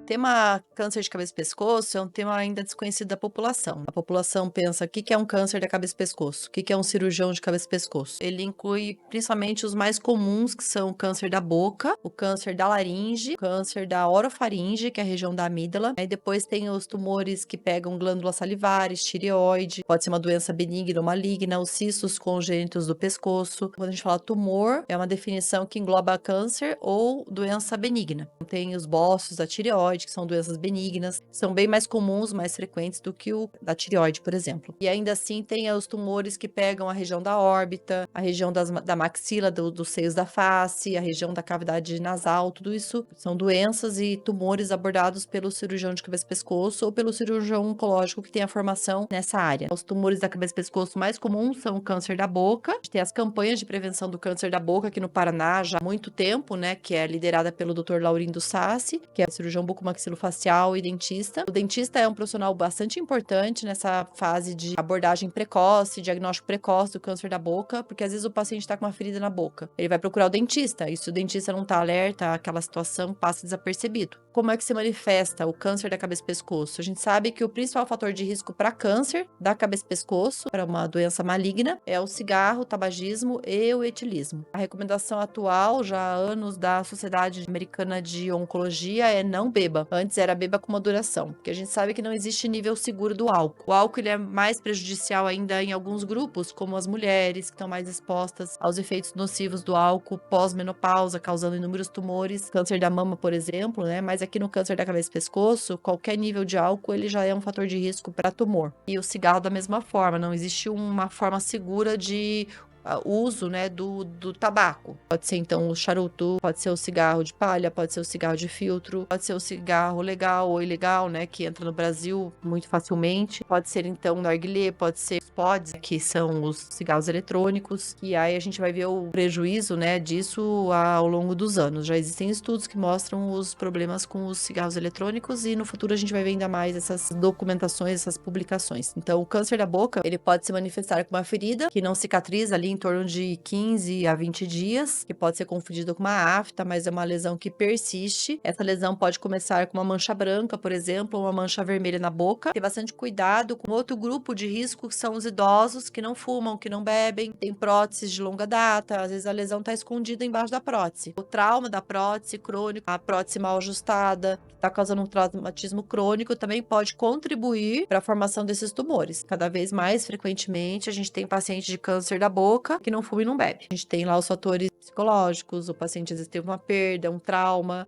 Tema câncer de cabeça e pescoço é um tema ainda desconhecido da população. A população pensa: o que que é um câncer da cabeça e pescoço? O que que é um cirurgião de cabeça e pescoço? Ele inclui principalmente os mais comuns, que são o câncer da boca, o câncer da laringe, o câncer da orofaringe, que é a região da amígdala. Aí depois tem os tumores que pegam glândulas salivares, tireoide, pode ser uma doença benigna ou maligna, os cistos congênitos do pescoço. Quando a gente fala tumor, é uma definição que engloba câncer ou doença benigna. Tem os bostos da tireoide, que são doenças benignas, são bem mais comuns, mais frequentes do que o da tireoide, por exemplo. E ainda assim tem os tumores que pegam a região da órbita, a região da maxila, dos seios da face, a região da cavidade nasal, tudo isso são doenças e tumores abordados pelo cirurgião de cabeça e pescoço ou pelo cirurgião oncológico que tem a formação nessa área. Os tumores da cabeça e pescoço mais comuns são o câncer da boca. A gente tem as campanhas de prevenção do câncer da boca aqui no Paraná já há muito tempo, né, que é liderada pelo Dr. Laurindo Sassi, que é cirurgião bucomaxilofacial e dentista. O dentista é um profissional bastante importante nessa fase de abordagem precoce, diagnóstico precoce do câncer da boca, porque às vezes o paciente está com uma ferida na boca. Ele vai procurar o dentista, e se o dentista não está alerta àquela situação, passa desapercebido. Como é que se manifesta o câncer da cabeça e pescoço? A gente sabe que o principal fator de risco para câncer da cabeça e pescoço, para uma doença maligna, é o cigarro, o tabagismo e o etilismo. A recomendação atual, já há anos, da Sociedade Americana de Oncologia é não beba. Antes era beba com moderação, porque a gente sabe que não existe nível seguro do álcool. O álcool ele é mais prejudicial ainda em alguns grupos, como as mulheres, que estão mais expostas aos efeitos nocivos do álcool pós-menopausa, causando inúmeros tumores, câncer da mama, por exemplo, né? Mas aqui no câncer da cabeça e pescoço, qualquer nível de álcool ele já é um fator de risco para tumor. E o cigarro da mesma forma, não existe uma forma segura de uso, né, do tabaco. Pode ser então o charuto, pode ser o cigarro de palha, pode ser o cigarro de filtro, pode ser o cigarro legal ou ilegal, né, que entra no Brasil muito facilmente. Pode ser então o narguilé, pode ser os pods, que são os cigarros eletrônicos, e aí a gente vai ver o prejuízo, né, disso ao longo dos anos. Já existem estudos que mostram os problemas com os cigarros eletrônicos e no futuro a gente vai ver ainda mais essas documentações, essas publicações. Então, o câncer da boca, ele pode se manifestar com uma ferida que não cicatriza ali em torno de 15 a 20 dias, que pode ser confundida com uma afta, mas é uma lesão que persiste. Essa lesão pode começar com uma mancha branca, por exemplo, ou uma mancha vermelha na boca. Ter bastante cuidado com outro grupo de risco, que são os idosos que não fumam, que não bebem, tem próteses de longa data, às vezes a lesão está escondida embaixo da prótese. O trauma da prótese crônico, a prótese mal ajustada, que está causando um traumatismo crônico, também pode contribuir para a formação desses tumores. Cada vez mais frequentemente, a gente tem pacientes de câncer da boca que não fuma e não bebe. A gente tem lá os fatores psicológicos, o paciente às vezes teve uma perda, um trauma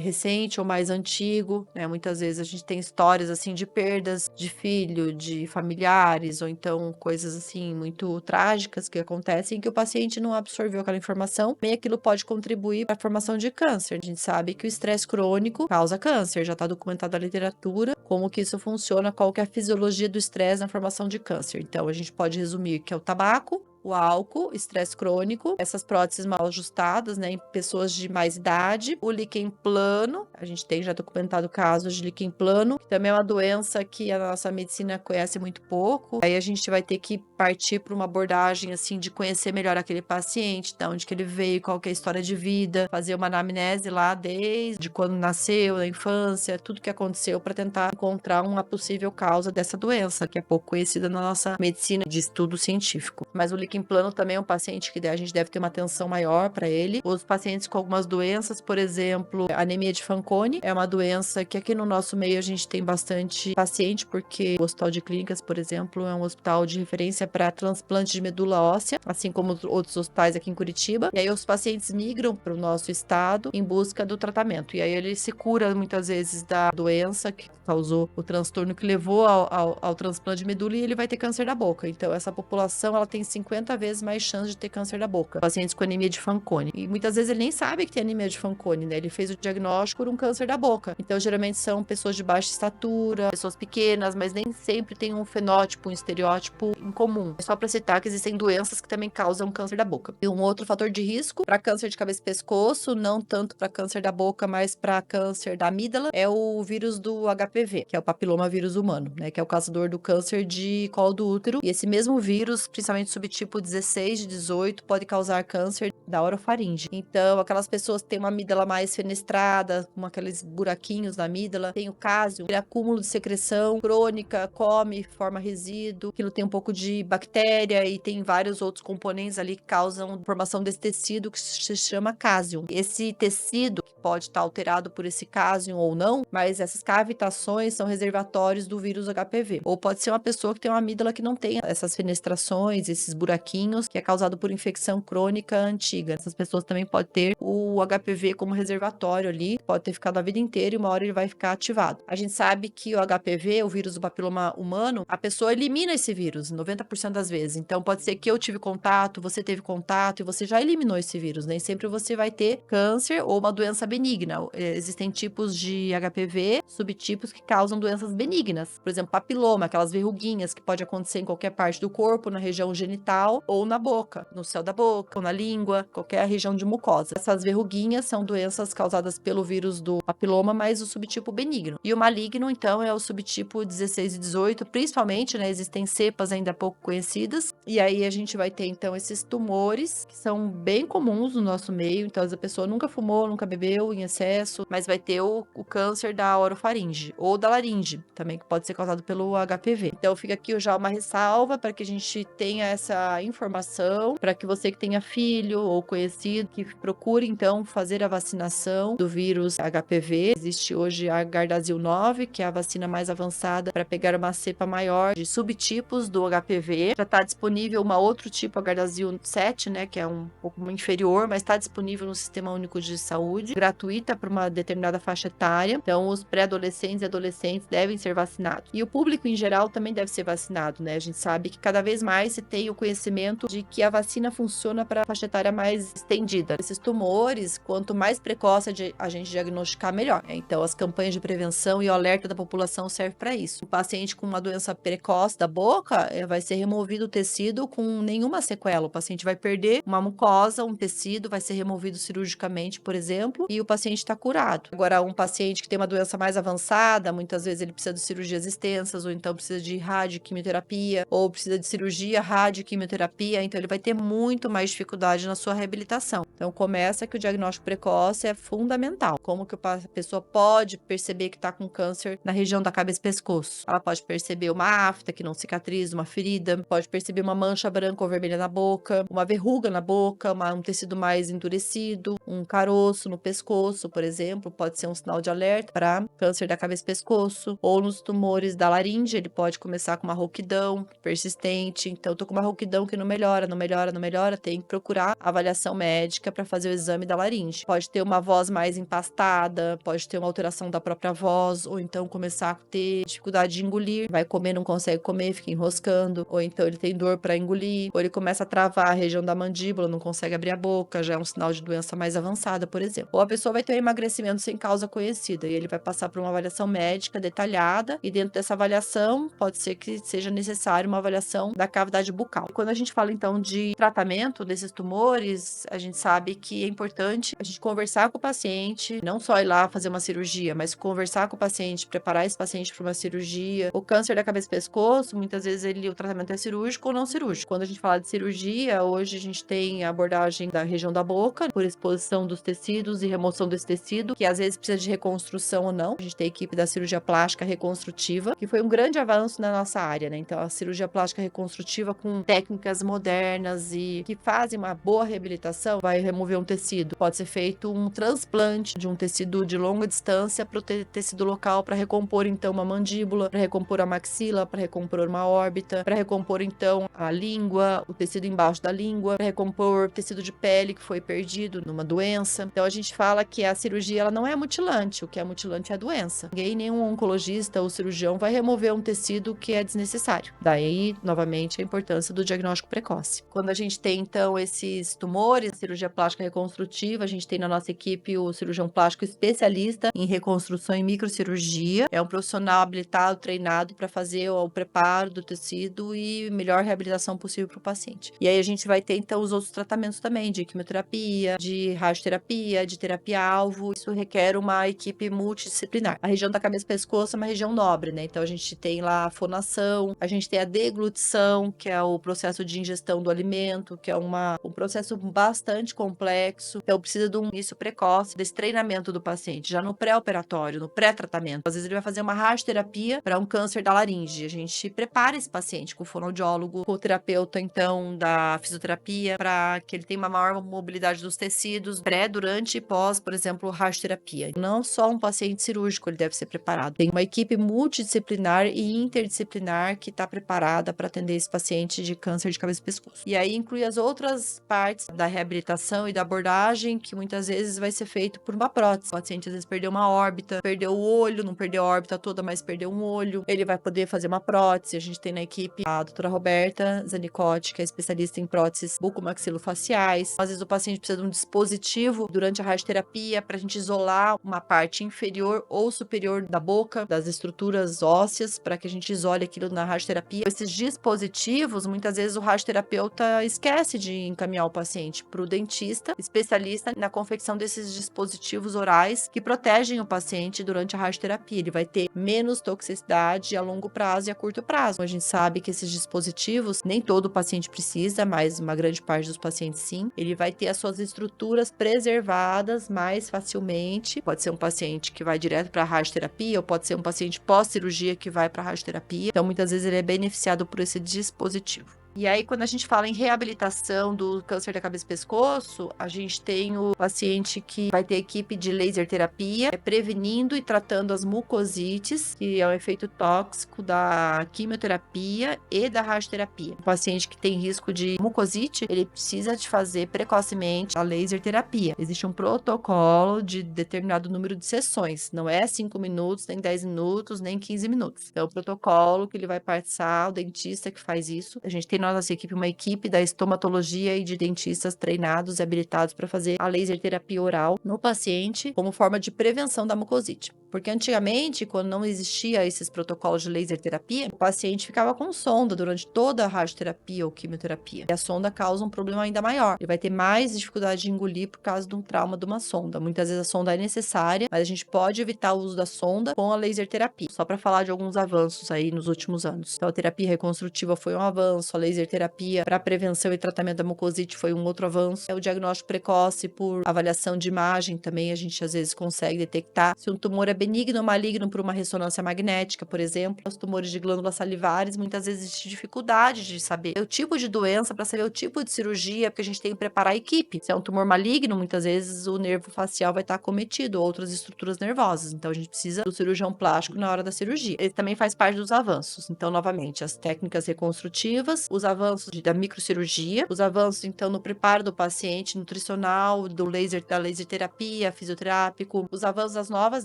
recente ou mais antigo, né? Muitas vezes a gente tem histórias assim de perdas de filho, de familiares, ou então coisas assim muito trágicas que acontecem que o paciente não absorveu aquela informação, e aquilo pode contribuir para a formação de câncer. A gente sabe que o estresse crônico causa câncer, já está documentado na literatura como que isso funciona, qual que é a fisiologia do estresse na formação de câncer. Então a gente pode resumir que é o tabaco, o álcool, estresse crônico, essas próteses mal ajustadas, né, em pessoas de mais idade, o líquen plano, a gente tem já documentado casos de líquen plano, que também é uma doença que a nossa medicina conhece muito pouco, aí a gente vai ter que partir para uma abordagem, assim, de conhecer melhor aquele paciente, de onde que ele veio, qual que é a história de vida, fazer uma anamnese lá desde quando nasceu, na infância, tudo que aconteceu para tentar encontrar uma possível causa dessa doença, que é pouco conhecida na nossa medicina de estudo científico. Mas o líquen plano também é um paciente que a gente deve ter uma atenção maior para ele. Os pacientes com algumas doenças, por exemplo, anemia de Fanconi, é uma doença que aqui no nosso meio a gente tem bastante paciente, porque o Hospital de Clínicas, por exemplo, é um hospital de referência para transplante de medula óssea, assim como outros hospitais aqui em Curitiba. E aí os pacientes migram para o nosso estado em busca do tratamento. E aí ele se cura muitas vezes da doença que causou o transtorno que levou ao transplante de medula, e ele vai ter câncer da boca. Então essa população ela tem 50 vezes mais chance de ter câncer da boca. Pacientes com anemia de Fanconi. E muitas vezes ele nem sabe que tem anemia de Fanconi, né? Ele fez o diagnóstico por um câncer da boca. Então geralmente são pessoas de baixa estatura, pessoas pequenas, mas nem sempre tem um fenótipo, um estereótipo em comum. É só para citar que existem doenças que também causam câncer da boca. E um outro fator de risco para câncer de cabeça e pescoço, não tanto para câncer da boca, mas para câncer da amígdala, é o vírus do HPV, que é o papiloma vírus humano, né? Que é o causador do câncer de colo do útero. E esse mesmo vírus, principalmente subtipo subtipo 16 de 18 pode causar câncer da orofaringe. Então, aquelas pessoas que têm uma amígdala mais fenestrada, com aqueles buraquinhos na amígdala, tem o cásium, aquele acúmulo de secreção crônica, come, forma resíduo, aquilo tem um pouco de bactéria e tem vários outros componentes ali que causam formação desse tecido que se chama cásium. Esse tecido pode estar alterado por esse cásium ou não, mas essas cavitações são reservatórios do vírus HPV. Ou pode ser uma pessoa que tem uma amígdala que não tem essas fenestrações, esses buraquinhos, que é causado por infecção crônica antiga. Essas pessoas também podem ter o HPV como reservatório ali, pode ter ficado a vida inteira e uma hora ele vai ficar ativado. A gente sabe que o HPV, o vírus do papiloma humano, a pessoa elimina esse vírus 90% das vezes. Então pode ser que eu tive contato, você teve contato e você já eliminou esse vírus. Nem sempre você vai ter câncer ou uma doença benigna. Existem tipos de HPV, subtipos que causam doenças benignas. Por exemplo, papiloma, aquelas verruguinhas que pode acontecer em qualquer parte do corpo, na região genital ou na boca, no céu da boca ou na língua, qualquer região de mucosa. Essas verruguinhas são doenças causadas pelo vírus do papiloma, mas o subtipo benigno. E o maligno, então, é o subtipo 16 e 18, principalmente, né? Existem cepas ainda pouco conhecidas. E aí a gente vai ter, então, esses tumores que são bem comuns no nosso meio. Então, a pessoa nunca fumou, nunca bebeu em excesso, mas vai ter o câncer da orofaringe ou da laringe, também, que pode ser causado pelo HPV. Então, fica aqui já uma ressalva para que a gente tenha essa informação, para que você que tenha filho ou conhecido, que procure, então, fazer a vacinação do vírus HPV. Existe hoje a Gardasil 9, que é a vacina mais avançada para pegar uma cepa maior de subtipos do HPV. Já está disponível uma outro tipo, a Gardasil 7, né, que é um pouco inferior, mas está disponível no Sistema Único de Saúde, gratuita para uma determinada faixa etária. Então, os pré-adolescentes e adolescentes devem ser vacinados. E o público em geral também deve ser vacinado, né? A gente sabe que cada vez mais se tem o conhecimento de que a vacina funciona para a faixa etária mais estendida. Esses tumores, quanto mais precoce a gente diagnosticar, melhor, né? Então, as campanhas de prevenção e o alerta da população servem para isso. O paciente com uma doença precoce da boca, vai ser removido o tecido com nenhuma sequela. O paciente vai perder uma mucosa, um tecido, vai ser removido cirurgicamente, por exemplo, e o paciente está curado. Agora, um paciente que tem uma doença mais avançada, muitas vezes ele precisa de cirurgias extensas, ou então precisa de radioquimioterapia, ou precisa de cirurgia, radioquimioterapia, então ele vai ter muito mais dificuldade na sua reabilitação. Então, começa que o diagnóstico precoce é fundamental. Como que a pessoa pode perceber que está com câncer na região da cabeça e pescoço? Ela pode perceber uma afta que não cicatriza, uma ferida, pode perceber uma mancha branca ou vermelha na boca, uma verruga na boca, um tecido mais endurecido, um caroço no pescoço, por exemplo, pode ser um sinal de alerta para câncer da cabeça e pescoço, ou nos tumores da laringe, ele pode começar com uma rouquidão persistente. Então, tô com uma rouquidão que não melhora, não melhora, não melhora, tem que procurar avaliação médica para fazer o exame da laringe. Pode ter uma voz mais empastada, pode ter uma alteração da própria voz, ou então começar a ter dificuldade de engolir, vai comer, não consegue comer, fica enroscando, ou então ele tem dor para engolir, ou ele começa a travar a região da mandíbula, não consegue abrir a boca, já é um sinal de doença mais avançada, por exemplo. Ou a pessoa vai ter um emagrecimento sem causa conhecida, e ele vai passar por uma avaliação médica detalhada, e dentro dessa avaliação, pode ser que seja necessário uma avaliação da cavidade bucal. Quando a gente fala, então, de tratamento desses tumores, a gente sabe que é importante a gente conversar com o paciente, não só ir lá fazer uma cirurgia, mas conversar com o paciente, preparar esse paciente para uma cirurgia. O câncer da cabeça e pescoço, muitas vezes o tratamento é cirúrgico ou não cirúrgico. Quando a gente fala de cirurgia, hoje a gente tem a abordagem da região da boca, por exposição dos tecidos e remoção desse tecido, que às vezes precisa de reconstrução ou não. A gente tem a equipe da cirurgia plástica reconstrutiva, que foi um grande avanço na nossa área, né? Então, a cirurgia plástica reconstrutiva com técnicas modernas e que fazem uma boa reabilitação, vai remover um tecido. Pode ser feito um transplante de um tecido de longa distância para o tecido local, para recompor, então, uma mandíbula, para recompor a maxila, para recompor uma órbita, para recompor, então, a língua, o tecido embaixo da língua, para recompor tecido de pele que foi perdido numa doença. Então, a gente fala que a cirurgia ela não é mutilante, o que é mutilante é a doença. Ninguém, nenhum oncologista ou cirurgião vai remover um tecido que é desnecessário. Daí, novamente, a importância do diagnóstico precoce. Quando a gente tem, então, esses tumores, cirurgia plástica reconstrutiva, a gente tem na nossa equipe o cirurgião plástico especialista em reconstrução e microcirurgia. É um profissional habilitado, treinado para fazer o preparo do tecido e melhor reabilitação possível para o paciente. E aí a gente vai ter, então, os outros tratamentos também, de quimioterapia, de radioterapia, de terapia-alvo. Isso requer uma equipe multidisciplinar. A região da cabeça e pescoço é uma região nobre, né? Então, a gente tem lá a fonação, a gente tem a deglutição, que é o processo processo de ingestão do alimento, que é um processo bastante complexo. Então, precisa de um início precoce desse treinamento do paciente, já no pré-operatório, no pré-tratamento. Às vezes ele vai fazer uma radioterapia para um câncer da laringe. A gente prepara esse paciente com o fonoaudiólogo, com o terapeuta, então, da fisioterapia, para que ele tenha uma maior mobilidade dos tecidos, pré, durante e pós, por exemplo, radioterapia. Não só um paciente cirúrgico ele deve ser preparado. Tem uma equipe multidisciplinar e interdisciplinar que está preparada para atender esse paciente de câncer de cabeça e pescoço. E aí inclui as outras partes da reabilitação e da abordagem, que muitas vezes vai ser feito por uma prótese. O paciente às vezes perdeu uma órbita, perdeu o olho, não perdeu a órbita toda, mas perdeu um olho. Ele vai poder fazer uma prótese. A gente tem na equipe a doutora Roberta Zanicotti, que é especialista em próteses bucomaxilofaciais. Às vezes o paciente precisa de um dispositivo durante a radioterapia para a gente isolar uma parte inferior ou superior da boca, das estruturas ósseas, para que a gente isole aquilo na radioterapia. Esses dispositivos, muitas vezes o radioterapeuta esquece de encaminhar o paciente para o dentista, especialista na confecção desses dispositivos orais que protegem o paciente durante a radioterapia. Ele vai ter menos toxicidade a longo prazo e a curto prazo. A gente sabe que esses dispositivos, nem todo paciente precisa, mas uma grande parte dos pacientes sim. Ele vai ter as suas estruturas preservadas mais facilmente. Pode ser um paciente que vai direto para a radioterapia, ou pode ser um paciente pós-cirurgia que vai para a radioterapia. Então, muitas vezes ele é beneficiado por esse dispositivo. E aí, quando a gente fala em reabilitação do câncer da cabeça e pescoço, a gente tem o paciente que vai ter equipe de laser terapia, prevenindo e tratando as mucosites, que é um efeito tóxico da quimioterapia e da radioterapia. O paciente que tem risco de mucosite, ele precisa de fazer precocemente a laser terapia. Existe um protocolo de determinado número de sessões, não é 5 minutos, nem 10 minutos, nem 15 minutos. É o protocolo que ele vai passar, o dentista que faz isso. A gente tem na nossa equipe uma equipe da estomatologia e de dentistas treinados e habilitados para fazer a laser terapia oral no paciente como forma de prevenção da mucosite. Porque antigamente, quando não existia esses protocolos de laser terapia, o paciente ficava com sonda durante toda a radioterapia ou quimioterapia. E a sonda causa um problema ainda maior. Ele vai ter mais dificuldade de engolir por causa de um trauma de uma sonda. Muitas vezes a sonda é necessária, mas a gente pode evitar o uso da sonda com a laser terapia. Só para falar de alguns avanços aí nos últimos anos. Então, a terapia reconstrutiva foi um avanço, a laser terapia para prevenção e tratamento da mucosite foi um outro avanço. O diagnóstico precoce por avaliação de imagem também a gente às vezes consegue detectar se um tumor é benigno ou maligno por uma ressonância magnética, por exemplo. Os tumores de glândulas salivares, muitas vezes existe dificuldade de saber o tipo de doença para saber o tipo de cirurgia, porque a gente tem que preparar a equipe. Se é um tumor maligno, muitas vezes o nervo facial vai estar acometido, outras estruturas nervosas. Então a gente precisa do cirurgião plástico na hora da cirurgia. Ele também faz parte dos avanços. Então, novamente, as técnicas reconstrutivas, os avanços da microcirurgia, os avanços, então, no preparo do paciente, nutricional, da laser terapia, fisioterápico, os avanços das novas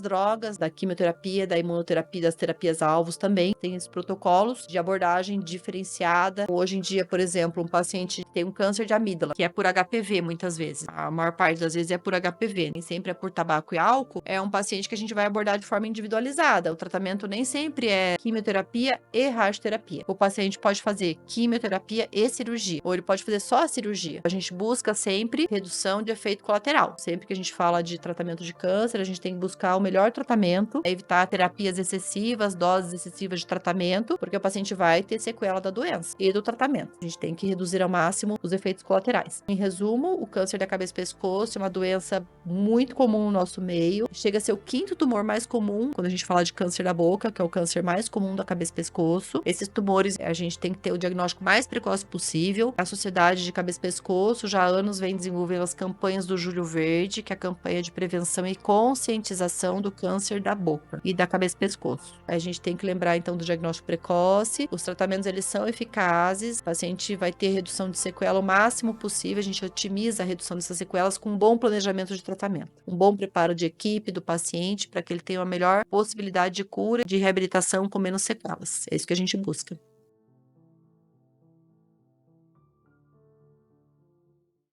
drogas, da quimioterapia, da imunoterapia, das terapias-alvos também. Tem esses protocolos de abordagem diferenciada. Hoje em dia, por exemplo, um paciente tem um câncer de amígdala, que é por HPV, muitas vezes. A maior parte das vezes é por HPV, nem sempre é por tabaco e álcool. É um paciente que a gente vai abordar de forma individualizada. O tratamento nem sempre é quimioterapia e radioterapia. O paciente pode fazer quimioterapia e cirurgia, ou ele pode fazer só a cirurgia. A gente busca sempre redução de efeito colateral. Sempre que a gente fala de tratamento de câncer, a gente tem que buscar o melhor tratamento, evitar terapias excessivas, doses excessivas de tratamento, porque o paciente vai ter sequela da doença e do tratamento. A gente tem que reduzir ao máximo os efeitos colaterais. Em resumo, o câncer da cabeça e pescoço é uma doença muito comum no nosso meio. Chega a ser o quinto tumor mais comum quando a gente fala de câncer da boca, que é o câncer mais comum da cabeça e pescoço. Esses tumores, a gente tem que ter o diagnóstico mais precoce possível. A Sociedade de Cabeça e Pescoço já há anos vem desenvolvendo as campanhas do Julho Verde, que é a campanha de prevenção e conscientização do câncer da boca e da cabeça e pescoço. A gente tem que lembrar então do diagnóstico precoce. Os tratamentos eles são eficazes. O paciente vai ter redução de sequela o máximo possível. A gente otimiza a redução dessas sequelas com um bom planejamento de tratamento, um bom preparo de equipe do paciente para que ele tenha uma melhor possibilidade de cura, de reabilitação com menos sequelas. É isso que a gente busca.